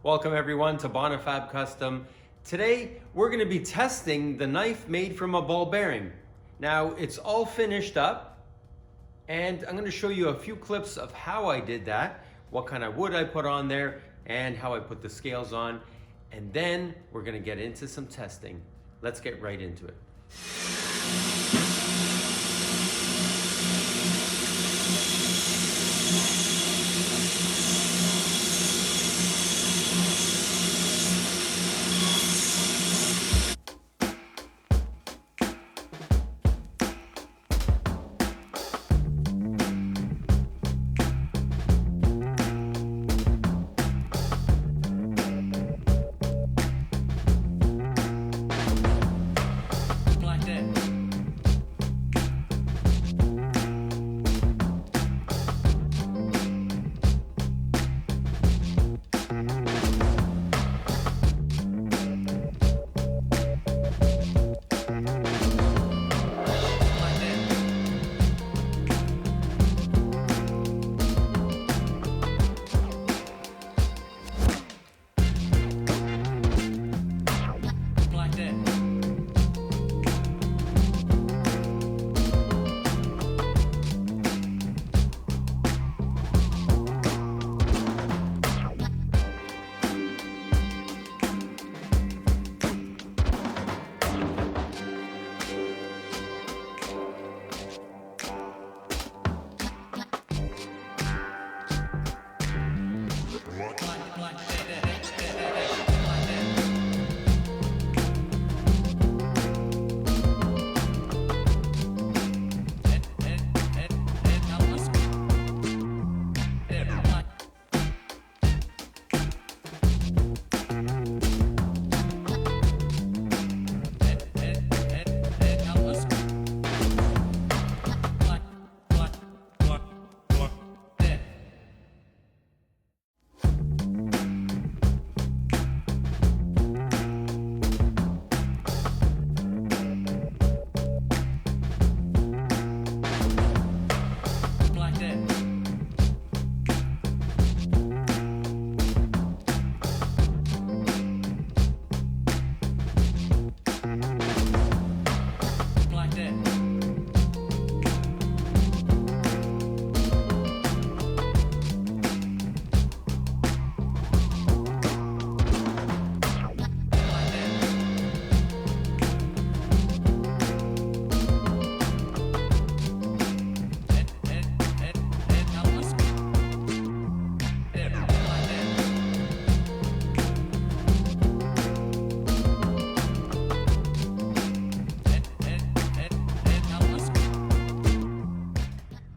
Welcome everyone to Bonifabcustom. Today we're going to be testing the knife made from a ball bearing. Now it's all finished up and I'm going to show you a few clips of how I did that, what kind of wood I put on there, and how I put the scales on. And then we're going to get into some testing. Let's get right into it.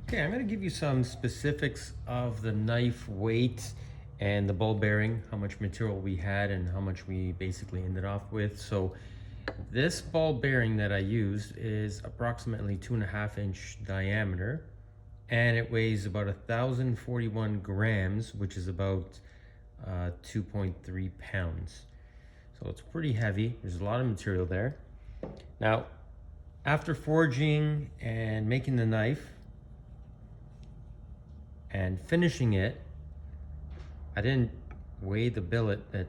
Okay, I'm going to give you some specifics of the knife weight and the ball bearing, how much material we had and how much we basically ended off with. So this ball bearing that I used is approximately 2.5-inch diameter and it weighs about 1,041 grams, which is about 2.3 pounds. So it's pretty heavy. There's a lot of material there. Now, after forging and making the knife, and finishing it, I didn't weigh the billet, but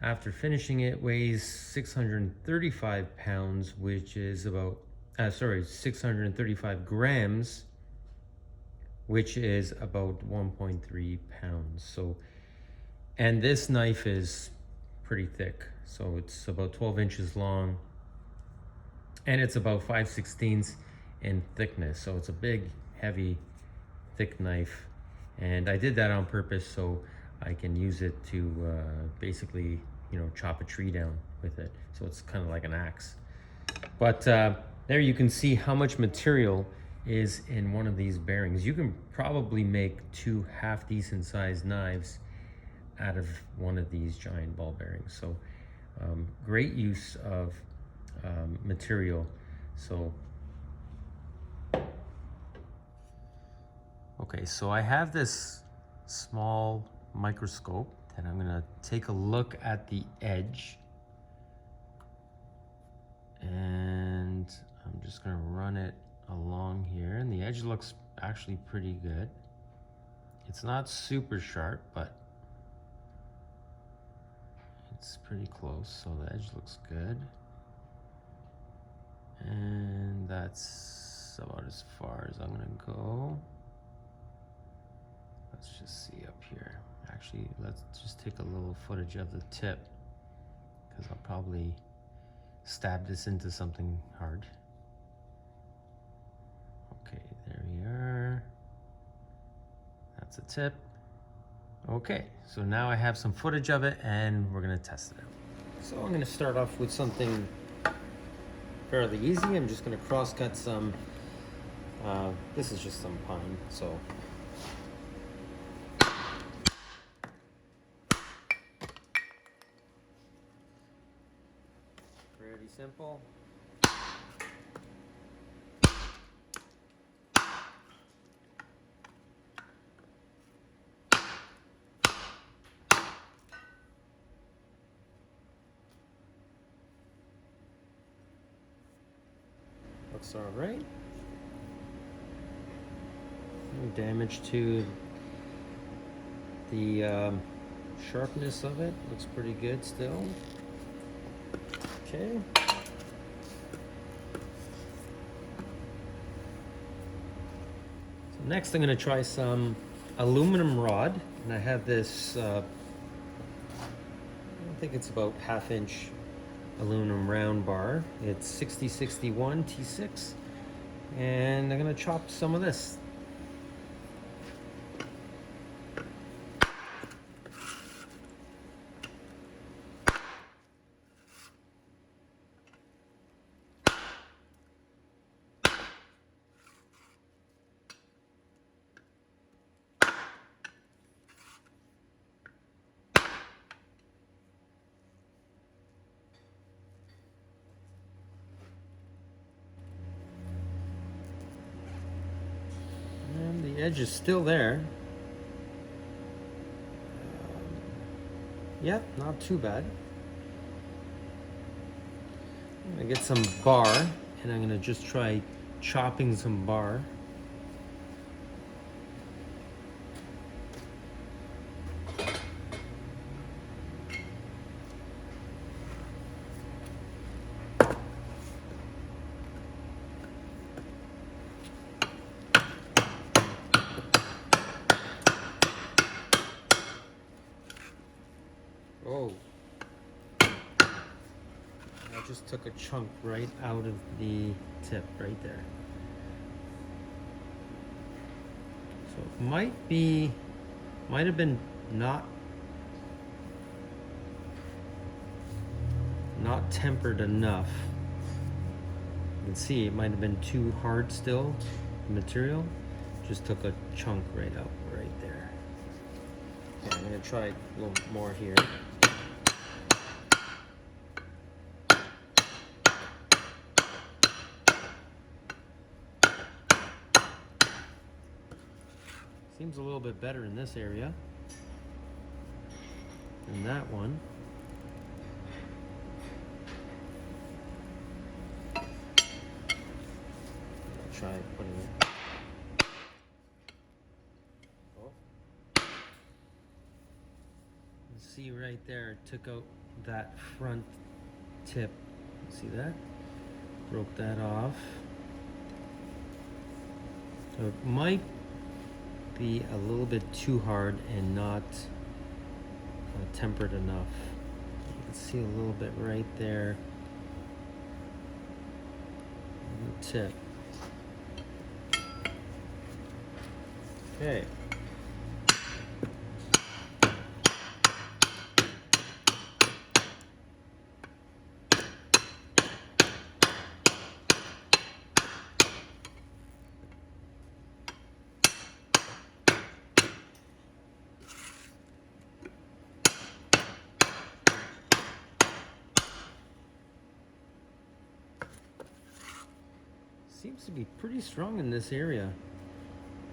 after finishing it weighs 635 pounds, which is about, 635 grams, which is about 1.3 pounds. So, and this knife is pretty thick. So it's about 12 inches long and it's about 5/16 in thickness. So it's a big, heavy, thick knife, and I did that on purpose so I can use it to basically, chop a tree down with it. So it's kind of like an axe. But there you can see how much material is in one of these bearings. You can probably make 2 half-decent sized knives out of one of these giant ball bearings. So great use of material. So okay, so I have this small microscope that I'm gonna take a look at the edge. And I'm just gonna run it along here, and the edge looks actually pretty good. It's not super sharp, but It's pretty close, so the edge looks good. And that's about as far as I'm gonna go. Let's just see up here. Actually, let's just take a little footage of the tip, because I'll probably stab this into something hard. Okay, there we are. That's a tip. Okay, so now I have some footage of it and we're gonna test it out. So I'm gonna start off with something fairly easy. I'm just gonna cross cut some, this is just some pine, so. Pretty simple. Looks all right. No damage to the sharpness of it. Looks pretty good still. Okay. So next I'm going to try some aluminum rod, and I have this, I think it's about 1/2 inch aluminum round bar. It's 6061 T6, and I'm going to chop some of this. The edge is still there. Yep, not too bad. I'm gonna get some bar, and I'm gonna just try chopping some bar. Oh, I just took a chunk right out of the tip right there. So it might have been not tempered enough. You can see it might have been too hard still, the material. Just took a chunk right out right there. Okay, I'm gonna try a little more here. Seems a little bit better in this area than that one. I'll try putting it. Oh. You see right there, it took out that front tip. See that? Broke that off. So it might be a little bit too hard and not tempered enough. You can see a little bit right there on the tip. Okay. Seems to be pretty strong in this area.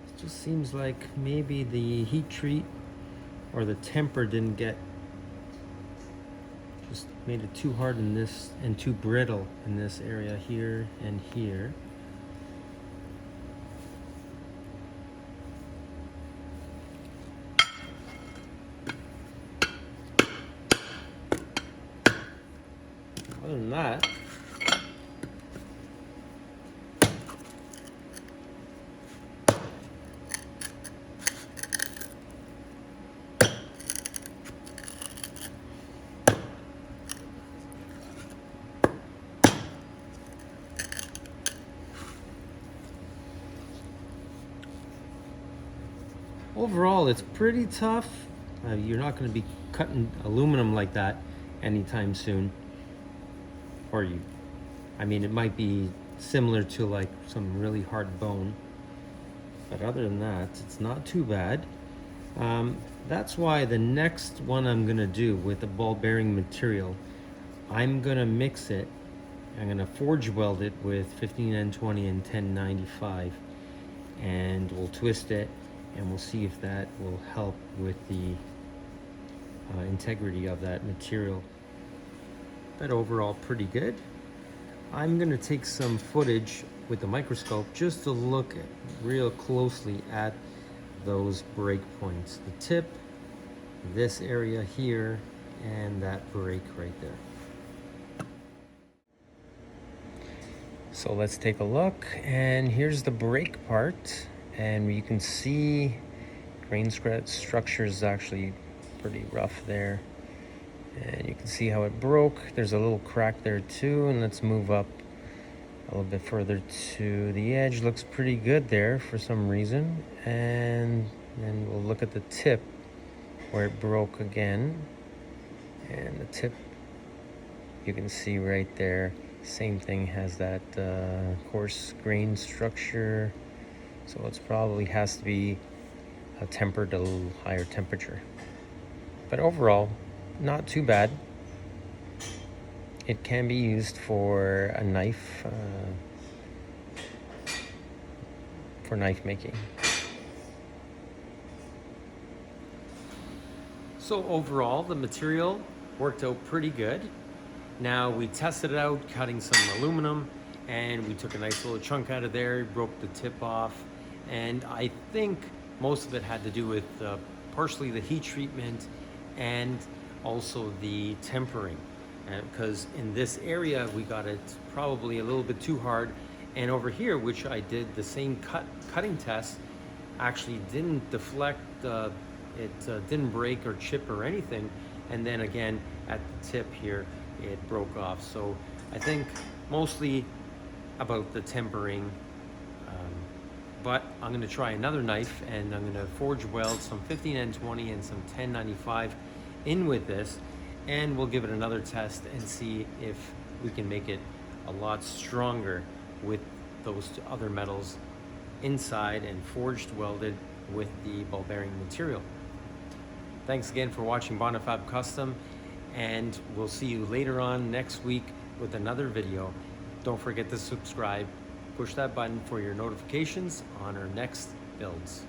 It just seems like maybe the heat treat or the temper didn't get, just made it too hard in this and too brittle in this area here and here. other than that, overall, it's pretty tough. You're not going to be cutting aluminum like that anytime soon. Or I mean, it might be similar to like some really hard bone. But other than that, it's not too bad. That's why the next one I'm going to do with the ball bearing material, I'm going to mix it. I'm going to forge weld it with 15N20 and 1095. And we'll twist it, and we'll see if that will help with the integrity of that material. But overall, pretty good. I'm going to take some footage with the microscope just to look real closely at those break points. The tip, this area here, and that break right there. So let's take a look, and here's the break part, and you can see grain structure is actually pretty rough there, and you can see how it broke. There's a little crack there too, and let's move up a little bit further to the edge. Looks pretty good there for some reason, and then we'll look at the tip where it broke again, and the tip you can see right there, same thing, has that coarse grain structure, so it's probably has to be tempered a little higher temperature. But overall, not too bad. It can be used for a knife, for knife making. So overall, the material worked out pretty good. Now we tested it out, cutting some aluminum, and we took a nice little chunk out of there, broke the tip off, and I think most of it had to do with partially the heat treatment and also the tempering. Because in this area we got it probably a little bit too hard, and over here, which I did the same cutting test, actually didn't deflect, it didn't break or chip or anything, and then again at the tip here it broke off. So I think mostly about the tempering, but I'm going to try another knife, and I'm going to forge weld some 15N20 and some 1095 in with this, and we'll give it another test and see if we can make it a lot stronger with those other metals inside and forged welded with the ball bearing material. Thanks again for watching Bonifabcustom, and we'll see you later on next week with another video. Don't forget to subscribe, push that button for your notifications on our next builds.